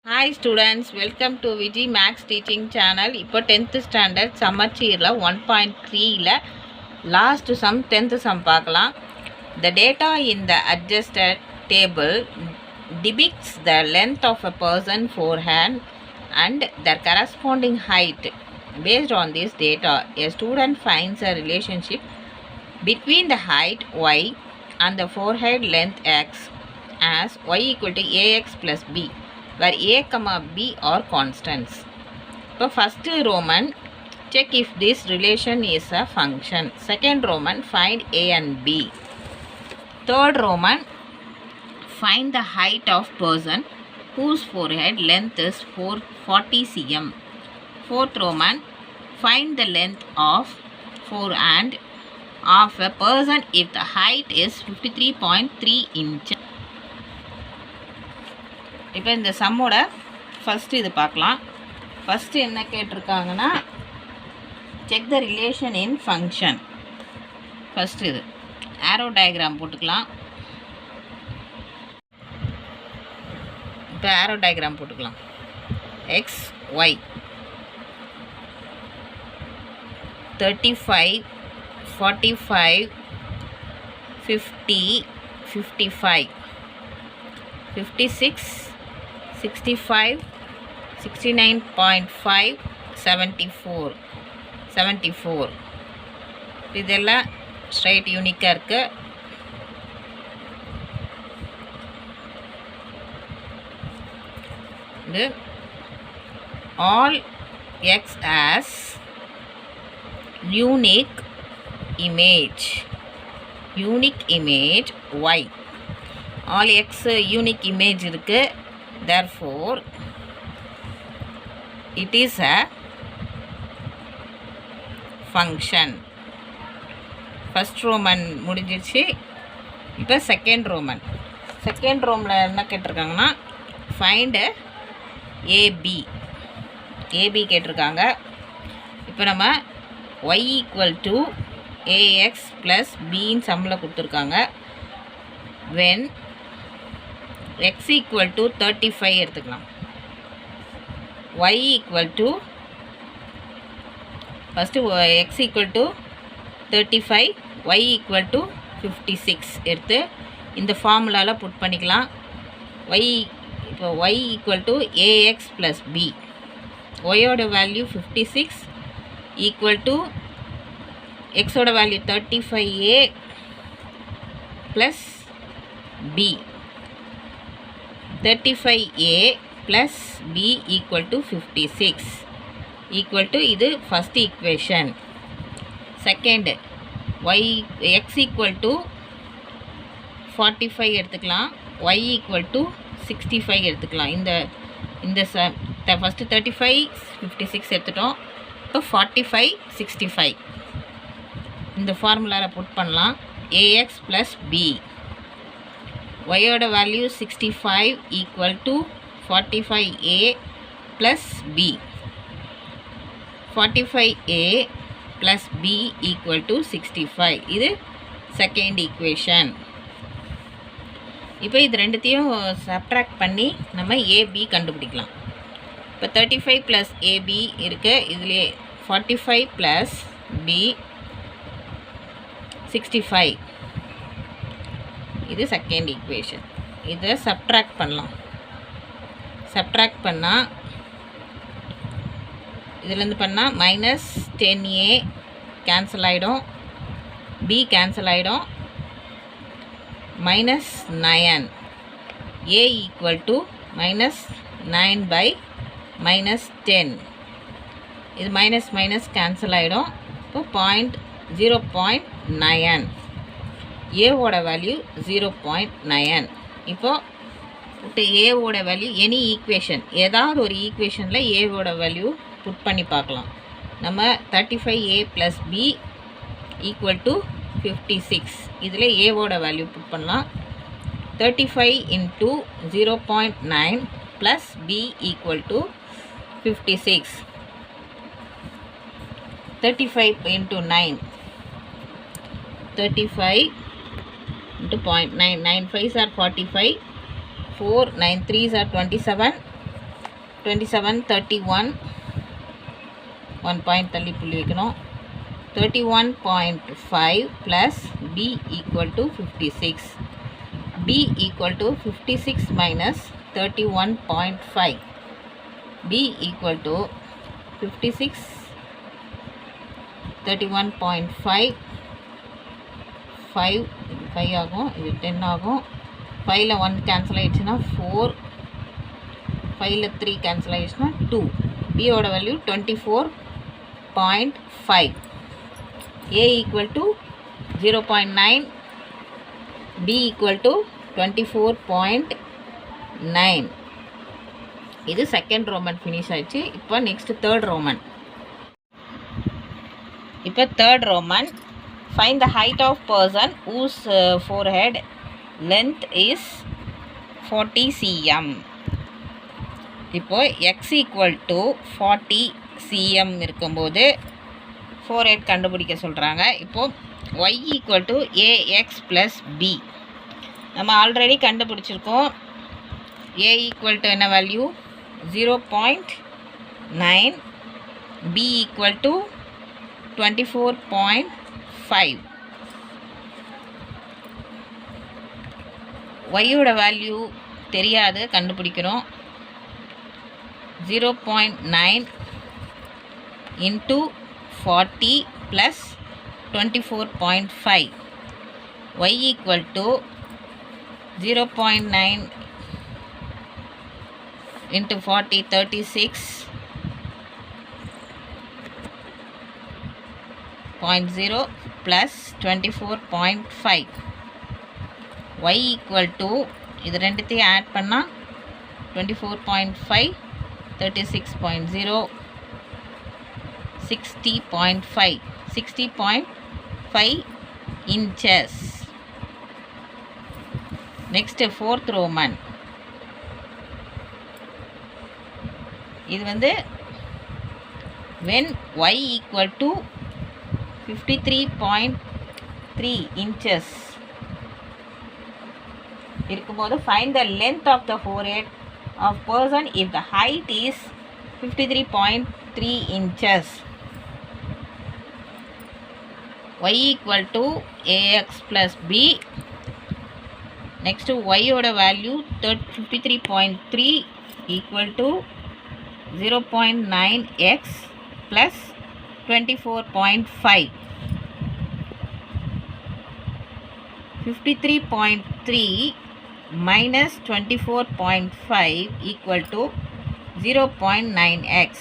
Hi students, welcome to Vijay Max teaching channel. இப்போ 10th standard சமச்சீரில் 1.3ல last sum 10th sum பார்க்கலாம். The data in the adjusted table depicts the length of a person forehand and their corresponding height. Based on this data, a student finds a relationship between the height y and the forehead length x as y equal to ax plus b, where a comma b are constants. So first Roman, check if this relation is a function. Second Roman, find a and b. Third Roman, find the height of person whose forehead length is 40 cm. Fourth Roman, find the length of forehand of a person if the height is 53.3 inches. இப்போ இந்த சம்மோட first இது பார்க்கலாம். First என்ன கேட்டிருக்காங்கன்னா, check the relation in function. First இது arrow diagram போட்டுக்கலாம். இப்போ arrow diagram போட்டுக்கலாம். எக்ஸ் ஒய் 35 45 50 55 56 65 69.5 74 இதெல்லாம் ஸ்ட்ரைட் யூனிக்காக இருக்குது. இது all x has unique image y. All x unique image இருக்குது. therefore it is a function. First ரோமன் முடிஞ்சிச்சு. இப்போ செகண்ட் ரோமன். செகண்ட் ரோமில் என்ன கேட்டிருக்காங்கன்னா, ஃபைண்டு ஏபி கேட்டிருக்காங்க. இப்போ நம்ம y equal to a x plus பின்னு சம்மில் கொடுத்துருக்காங்க. வென் x equal to 35 எடுத்துக்கலாம். y equal to first x equal to 35, y equal to 56 எடுத்து இந்த ஃபார்முலாவில் புட் பண்ணிக்கலாம். இப்போ y equal to ax plus b, y-ஓட வேல்யூ 56 equal to x-ஓட value 35a plus b. 35a plus b equal to 56 equal to இது first equation. second x equal to 45 எடுத்துக்கலாம். y equal to 65 எடுத்துக்கலாம். இந்த first 35 56 எடுத்துட்டோம். இப்போ 45 65 இந்த ஃபார்முலாவில் புட் பண்ணலாம். ax plus b, y-ஓட value 65 equal to 45a plus b. 45a plus b equal to 65. இது செகண்ட் ஈக்குவேஷன். இப்போ இது ரெண்டுத்தையும் சப்ட்ராக்ட் பண்ணி நம்ம ஏபி கண்டுபிடிக்கலாம். இப்போ 35 ப்ளஸ் ஏபி இருக்குது. இதிலே 45 ப்ளஸ் b 65. இது செகண்ட் ஈக்குவேஷன். இதை சப்ட்ராக்ட் பண்ணலாம். சப்ட்ராக்ட் பண்ணால் இதிலேருந்து பண்ணால் மைனஸ் 10a கேன்சல் ஆகிடும், b கேன்சல் ஆகிடும், minus 9, a equal to minus 9 by minus 10. இது மைனஸ் மைனஸ் கேன்சல் ஆகிடும். இப்போ 0.9, ஏவோட வேல்யூ 0.9. இப்போது ஏவோட வேல்யூ எனி ஈக்குவேஷன், ஏதாவது ஒரு ஈக்குவேஷனில் ஏவோட வேல்யூ புட் பண்ணி பார்க்கலாம். நம்ம 35a plus b equal to 56. இதில் ஏவோட வேல்யூ புட் பண்ணலாம். 35 into 0.9 plus b equal to 56. 35 into 9, 35 into 0.9, 9 5s are 45, 4 9 3s are 27, 27 31 1 point தள்ளி புள்ளி வைக்கணும். 31.5 plus b equal to 56. b equal to 56 minus 31.5. b equal to 56 31.5 5 ஆகும், இது 10 ஆகும். 5ல் 1 கேன்சல் ஆகிடுச்சுன்னா 4, 5ல் 3 கேன்சல் ஆகிடுச்சுன்னா 2. பியோட value 24.5. a equal to 0.9, b equal to 24.9. இது செகண்ட் ரோமன் ஃபினிஷ் ஆயிடுச்சு. இப்போ நெக்ஸ்ட் தேர்ட் ரோமன். இப்போ third Roman, find the height of person whose forehead length is 40 cm. இப்போ x equal to 40 cm இருக்கும்போது forehead கண்டுபிடிக்க சொல்கிறாங்க. இப்போது y equal to ax plus b நம்ம ஆல்ரெடி கண்டுபிடிச்சிருக்கோம். a equal to என்ன வேல்யூ 0.9, b equal to 24.5. y-ஓட value தெரியாது, கண்டுபிடிக்கிறோம். 0.9 into 40 plus 24.5. y equal to 0.9 into 40 36.0 plus 24.5. y equal to இது ரெண்டுத்தையும் ஆட் பண்ணால் 24.5 36.0 60.5 60.5 inches. Next fourth Roman. இது வந்து when y equal to 53.3 inches இருக்கும்போது find the length of the forehead of person if the height is 53.3 inches. y equal to ax plus b. next y ஓட value 53.3 equal to 0.9x plus 24.5. 53.3 minus 24.5 equal to 0.9x.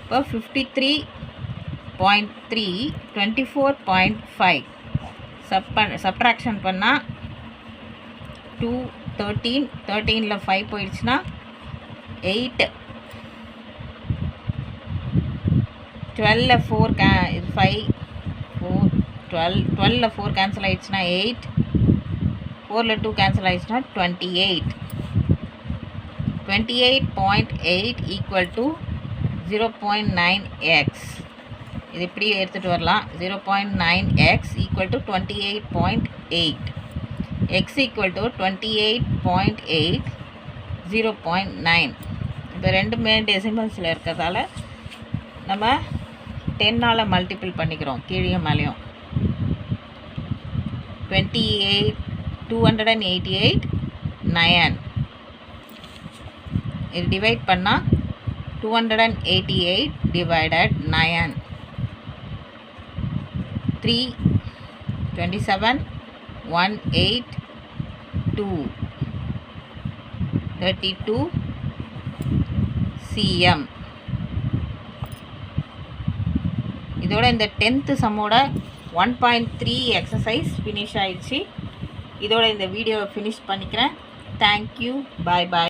இப்போ 53.3 24.5 subtraction பண்ணால் 2 13 13ல் 5 போயிடுச்சுன்னா 8 12ல் 4 5 4 12ல் 4 cancel ஆகிடுச்சுன்னா 8 4ல் 2 cancel ஆகிடுச்சுன்னா 28 28.8 equal to 0.9x. இது இப்படி எடுத்துகிட்டு வரலாம். 0.9x equal to 28.8. x equal to 28.8 0.9. இப்போ ரெண்டுமே டெசிமல்ஸில் இருக்கிறதால நம்ம 10ஆல் மல்டிபிள் பண்ணிக்கிறோம் கீழே மேலேயும். 28 288 9. இது டிவைட் பண்ணால் 288 டிவைடட் 9 3 27 182 32 cm. இதோட இந்த 10th சம்மோட 1.3 எக்ஸசைஸ் ஃபினிஷ் ஆயிடுச்சு. இதோட இந்த வீடியோவை ஃபினிஷ் பண்ணிக்கிறேன். தேங்க்யூ, பாய் பாய்.